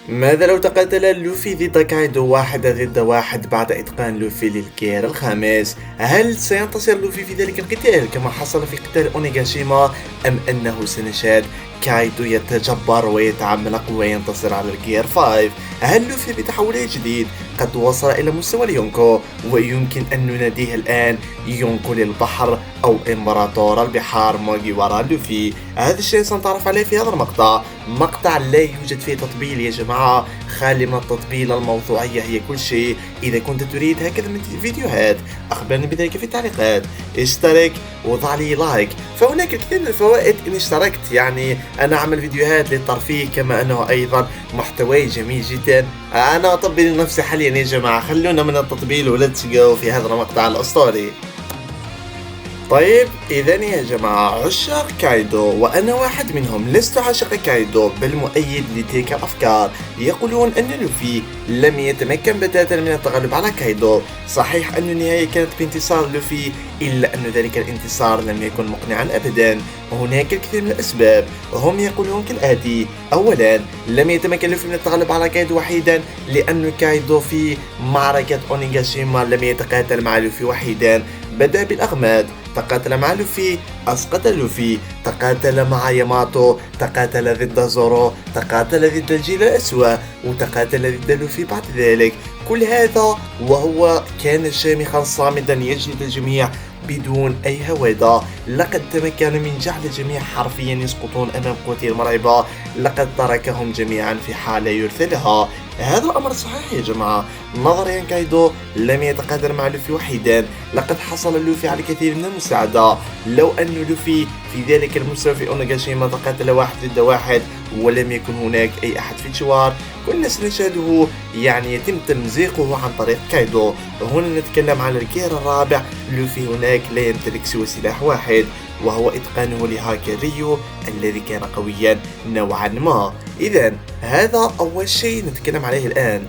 ماذا لو تقاتل لوفي ضد كايدو واحد ضد واحد بعد إتقان لوفي للكير الخامس؟ هل سينتصر لوفي في ذلك القتال كما حصل في قتال أونيغاشيما، أم أنه سنشاهد كايدو يتجبر ويتعمق وينتصر على الجير 5؟ هل لوفي بتحوله جديد قد وصل إلى مستوى اليونكو ويمكن أن نناديه الآن يونكو للبحر أو إمبراطور البحار موغيوارا لوفي؟ هذا الشيء سنتعرف عليه في هذا المقطع. مقطع لا يوجد فيه تطبيل يا جماعة، خالي من التطبيل، الموضوعية هي كل شيء. إذا كنت تريد هكذا من الفيديوهات أخبرني بذلك في التعليقات، اشترك وضع لي لايك، فهناك الكثير من الفوائد إن اشتركت. يعني أنا أعمل فيديوهات للترفيه كما أنه أيضا محتوى جميل جدا. أنا أطبل نفسي حاليا يا جماعة، خلونا من التطبيل ولتس جو في هذا المقطع الأسطوري. طيب إذا يا جماعة عشاق كايدو وأنا واحد منهم، لست عاشق كايدو بل مؤيد لتلك الأفكار. يقولون أن لوفي لم يتمكن بتاتا من التغلب على كايدو. صحيح أن النهاية كانت بانتصار لوفي، إلا أن ذلك الانتصار لم يكن مقنعا أبدا. وهناك الكثير من الأسباب، هم يقولون كالآتي: أولا، لم يتمكن لوفي من التغلب على كايدو وحيدا لأن كايدو في معركة أونيغاشيما لم يتقاتل مع لوفي وحيدا، بدأ بالأغماد، تقاتل مع لوفي أسقط لوفي، تقاتل مع ياماتو، تقاتل ضد زورو، تقاتل ضد الجيل الأسوأ، وتقاتل ضد لوفي بعد ذلك. كل هذا وهو كان شامخا صامدا يجلد الجميع بدون أي هوادة. لقد تمكن من جعل الجميع حرفيا يسقطون أمام قوته المرعبة، لقد تركهم جميعا في حالة يرثى لها. هذا الأمر صحيح يا جماعة. نظريا كايدو لم يتقاتل مع لوفي وحيدا، لقد حصل لوفي على الكثير من المساعدة. لو أن لوفي في ذلك المستوى في أونيغاشيما تقاتل واحد ضد واحد ولم يكن هناك أي أحد في الجوار، كنا سنشاهده يعني يتم تمزيقه عن طريق كايدو. وهنا نتكلم عن الجير الرابع. لوفي هناك لا يمتلك سوى سلاح واحد وهو إتقانه لهاكي ريو الذي كان قويا نوعا ما. إذا هذا أول شيء نتكلم عليه الآن.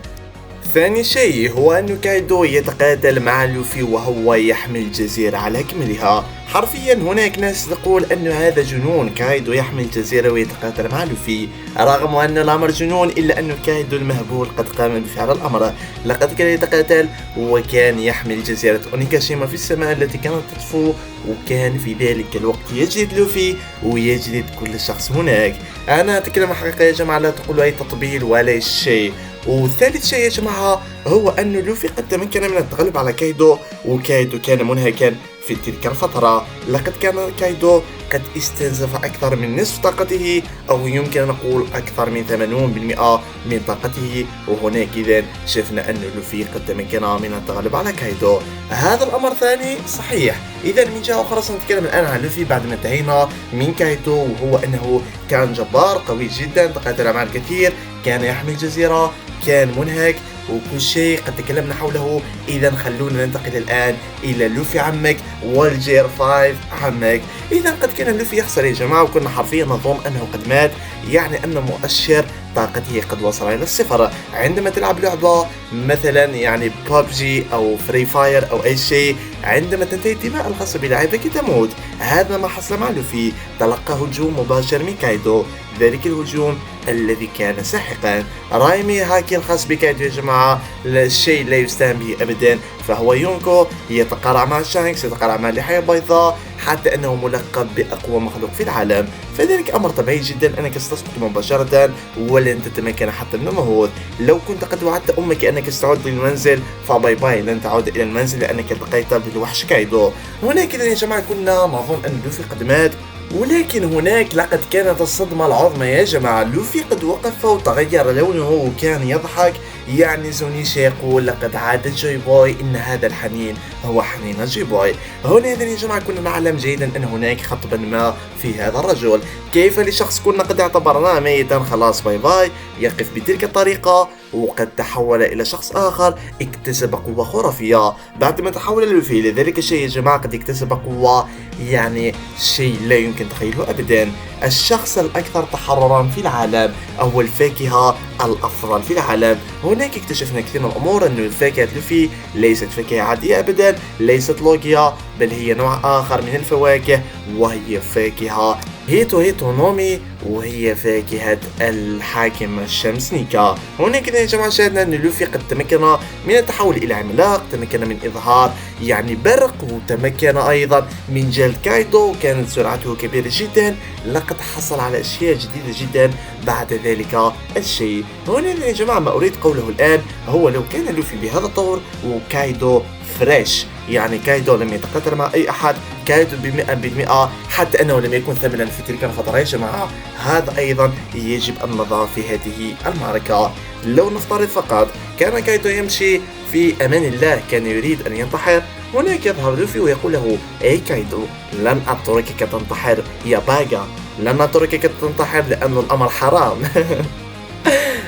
ثاني شيء هو أن كايدو يتقاتل مع لوفي وهو يحمل الجزيرة على أكملها. حرفيا هناك ناس تقول أن هذا جنون، كايدو يحمل الجزيرة ويتقاتل مع لوفي. رغم أن الأمر جنون إلا أن كايدو المهبول قد قام بفعل الأمر. لقد كان يتقاتل وكان يحمل جزيرة أونيغاشيما في السماء التي كانت تطفو، وكان في ذلك الوقت يجلد لوفي ويجلد كل شخص هناك. أنا أتكلم حقيقة يا جماعة، لا تقولوا أي تطبيل ولا شيء. وثالث شيء يا جماعة هو أن لوفي قد تمكن من التغلب على كايدو، وكايدو كان منهكا في تلك الفترة. لقد كان كايدو قد استنزف أكثر من نصف طاقته، أو يمكن أن نقول أكثر من 80% من طاقته. وهناك إذن شفنا أن لوفي قد تمكن من التغلب على كايدو. هذا الأمر ثاني صحيح. إذا من جهة أخرى سنتكلم الآن عن لوفي بعد ما انتهينا من كايدو، وهو أنه كان جبار قوي جدا، تقاتل مع الكثير، كان يحمي الجزيرة، كان منهك وكل شيء قد تكلمنا حوله. إذا خلونا ننتقل الآن إلى لوفي عمك والجير 5 عمك. إذا قد كان لوفي يخسر يا جماعة، وكنا حرفيا نظن أنه قد مات، يعني أن مؤشر طاقته قد وصل إلى الصفر. عندما تلعب لعبة مثلا يعني ببجي أو فري فاير أو أي شيء، عندما تنتهي الدماء الخاصة بلاعبك تموت. هذا ما حصل مع لوفي، تلقى هجوم مباشر من كايدو، ذلك الهجوم الذي كان ساحقا. رايمي هاكي الخاص بكايدو يا جماعة الشيء لا يستهان به أبدا، فهو يونكو يتقارع مع شانكس، يتقارع مع اللحية البيضاء، حتى أنه ملقب بأقوى مخلوق في العالم. فذلك أمر طبيعي جدا أنك ستسقط مباشرة ولن تتمكن حتى من النهوض. لو كنت قد وعدت أمك أنك ستعود للمنزل فباي باي، لن تعود إلى المنزل لأنك التقيت بالوحش كايدو. هناك إذا يا جماعة كنا نظن أن لوفي قد مات، ولكن هناك لقد كانت الصدمة العظمى يا جماعة. لوفي قد وقف وتغير لونه وكان يضحك، يعني زونيشا يقول لقد عاد جوي بوي، إن هذا الحنين هو حنين جوي بوي. هنا إذن يا جماعة كنا نعلم جيدا أن هناك خطبا ما في هذا الرجل. كيف لشخص كنا قد اعتبرناه ميتا خلاص باي باي يقف بتلك الطريقة، وقد تحول إلى شخص آخر اكتسب قوة خرافية بعدما تحول لوفي. لذلك الشيء يا جماعة قد اكتسب قوة يعني شيء لا يمكن تخيله أبدا. الشخص الأكثر تحررا في العالم، أو الفاكهة الأفضل في العالم. هناك اكتشفنا كثير من الأمور، أن الفاكهة لوفي ليست فاكهة عادية أبدا، ليست لوجيا، بل هي نوع آخر من الفواكه، وهي فاكهة هيتو هيتو نومي، وهي فاكهة الحاكم الشمس نيكا. هنا كذا يا جماعة شاهدنا أن لوفي قد تمكن من التحول إلى عملاق، تمكن من إظهار يعني برق، وتمكن أيضا من جلد كايدو، كانت سرعته كبيرة جدا. لقد حصل على أشياء جديدة جدا بعد ذلك الشيء. هنا يا جماعة ما أريد قوله الآن هو لو كان لوفي بهذا الطور وكايدو فريش، يعني كايدو لم يتقاتل مع أي أحد، كايدو ب100%، حتى أنه لم يكن ثمنا في تلك الفترة يا جماعة. هذا أيضا يجب النظر في هذه المعركة. لو نفترض فقط كان كايدو يمشي في أمان الله، كان يريد أن ينتحر، هناك يظهر لوفي ويقول له: أي كايدو، لن أتركك تنتحر يا باغا، لن أتركك تنتحر لأن الأمر حرام.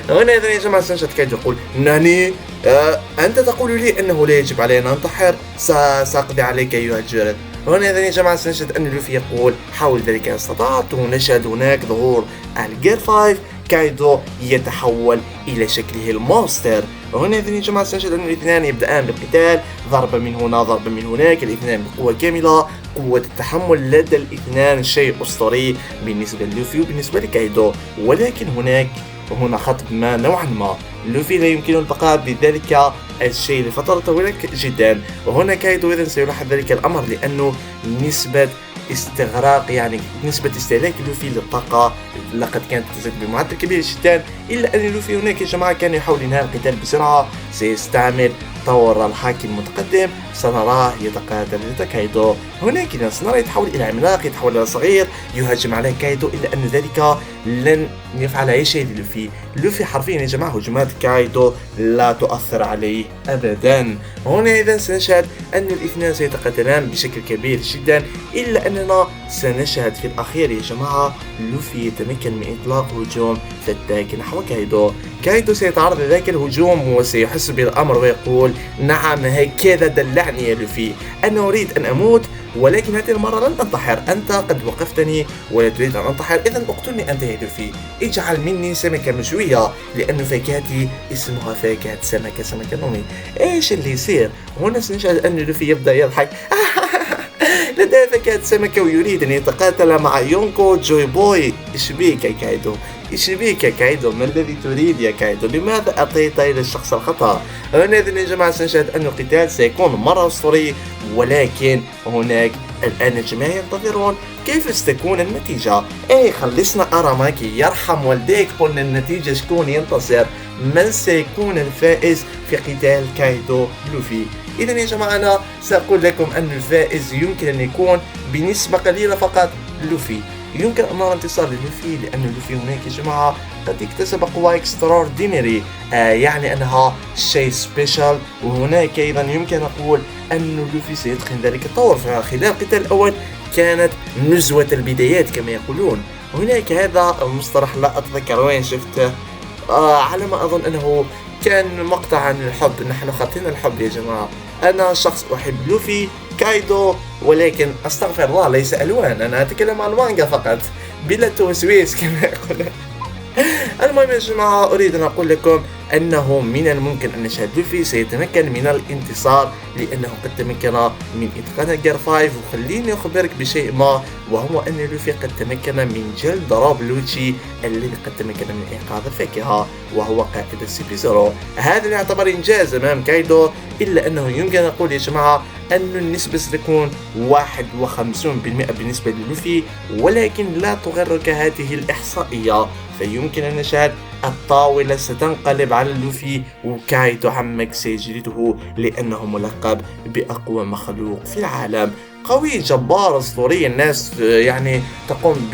هنا إذا يا جماعة سنشد كايدو يقول: ناني، أنت تقول لي أنه لا يجب علينا أن ننتحر، سأقضي عليك أيها الجرد. هنا إذا يا جماعة سنشد أن لوفي يقول: حاول ذلك إن استطعت. ونشهد هناك ظهور الجير 5، كايدو يتحول إلى شكله المونستر. وهنا إذن يا جماعة سنشهد أن الاثنان يبدأان بالقتال، ضربة من هنا ضربة من هناك، الاثنان بقوة كاملة، قوة التحمل لدى الاثنان شيء أسطوري بالنسبة للوفي وبالنسبة لكايدو. ولكن هنا خطب ما نوعا ما، لوفي لا يمكنه البقاء بذلك الشيء لفترة طويلة جدا، وهنا كايدو إذن سيلاحظ ذلك الأمر، لأنه نسبة استغراق يعني نسبة استهلاك لوفي للطاقة لقد كانت تزيد بمعدل كبير جدا. إلا أن لوفي هناك يا جماعة كان يحاول إنهاء القتال بسرعة، سيستعمل طور الحاكي المتقدم، سنراه يتقاتل ضد كايدو. هناك سنرى يتحول إلى عملاق، يتحول إلى صغير، يهاجم عليه كايدو، إلا أن ذلك لن يفعل أي شيء للوفي. لوفي حرفيا يا جماعة هجمات كايدو لا تؤثر عليه أبدا. هنا إذا سنشهد أن الاثنان سيتقاتلان بشكل كبير جدا، إلا أننا سنشهد في الأخير يا جماعة لوفي يتمكن من إطلاق هجوم فتاك نحو كايدو. كايدو سيتعرض لذلك الهجوم وسيحس بالأمر ويقول: نعم هكذا دلعني يا لوفي، أنا أريد أن أموت، ولكن هذه المرة لن أنتحر، أنت قد وقفتني ولا تريد أن أنتحر، إذن اقتلني أنت يا لوفي، اجعل مني سمكة مشوية، لأن فاكهتي اسمها فاكهة سمكة نومي. إيش اللي يصير؟ هنا سنشاهد أن لوفي يبدأ يضحك. لديه فاكهة سمكة ويريد أن يتقاتل مع يونكو جوي بوي. إيش بيك يا كايدو؟ إيش بيك يا كايدو؟ ما الذي تريد يا كايدو؟ لماذا أعطيت إلى الشخص الخطأ؟ هنا يا جماعة سنشاهد أن القتال سيكون مرة أسطوري، ولكن هناك الآن الجميع ينتظرون كيف ستكون النتيجة. إيه خلصنا أراماكي، يرحم والديك، قلنا النتيجة شكون ينتصر، من سيكون الفائز في قتال كايدو لوفي. إذا يا جماعة أنا سأقول لكم أن الفائز يمكن أن يكون بنسبة قليلة فقط لوفي، يمكن أن نرى انتصار للوفي، لأن لوفي هناك يا جماعة قد اكتسب قوة اكستراوردينري، يعني أنها شيء سبيشال. وهناك أيضا يمكن أقول أن لوفي سيدخل ذلك الطور، فخلال القتال الأول كانت نزوة البدايات كما يقولون. هناك هذا المصطلح لا أتذكر وين شفته، على ما أظن أنه كان مقطع عن الحب، نحن خاطين الحب يا جماعة. أنا شخص أحب لوفي كايدو، ولكن أستغفر الله ليس ألوان، أنا أتكلم عن المانجا فقط بلا توسويس كما يقول. المهم يا جماعة أريد أن أقول لكم أنه من الممكن أن نشاهد لوفي سيتمكن من الانتصار، لأنه قد تمكن من إتقان الجير 5. وخليني أخبرك بشيء ما، وهو أن لوفي قد تمكن من جلد روب لوتشي الذي قد تمكن من إنقاذ الفاكهة، وهو قائد السي بي 0. هذا يعتبر إنجاز أمام كايدو، إلا أنه يمكن أن أقول يا جماعة أن النسبة ستكون 51% بالنسبة للوفي، ولكن لا تغرك هذه الإحصائية، فيمكن أن نشاهد الطاولة ستنقلب على لوفي، وكايدو عمك سيجلده لأنه ملقب بأقوى مخلوق في العالم، قوي جبار أسطوري. الناس يعني تقوم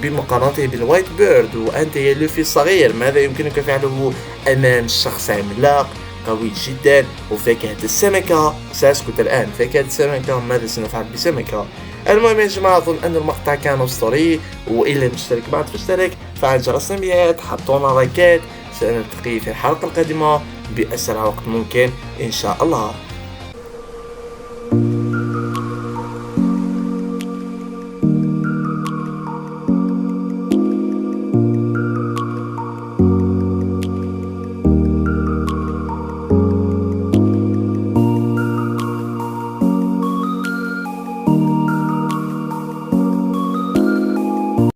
بمقارنته بالوايت بيرد، وأنت يا لوفي الصغير ماذا يمكنك فعله أمام شخص عملاق قوي جدا؟ وفاكهة السمكة، سأسكت الآن، فاكهة السمكة ماذا سنفعل بسمكة؟ المهم يا جماعة أظن أن المقطع كان أسطوري، وإلا مشترك بعد فاشترك، فعل جرس التنبيهات، حطونا لايكات، سنلتقي في الحلقة القادمة بأسرع وقت ممكن إن شاء الله.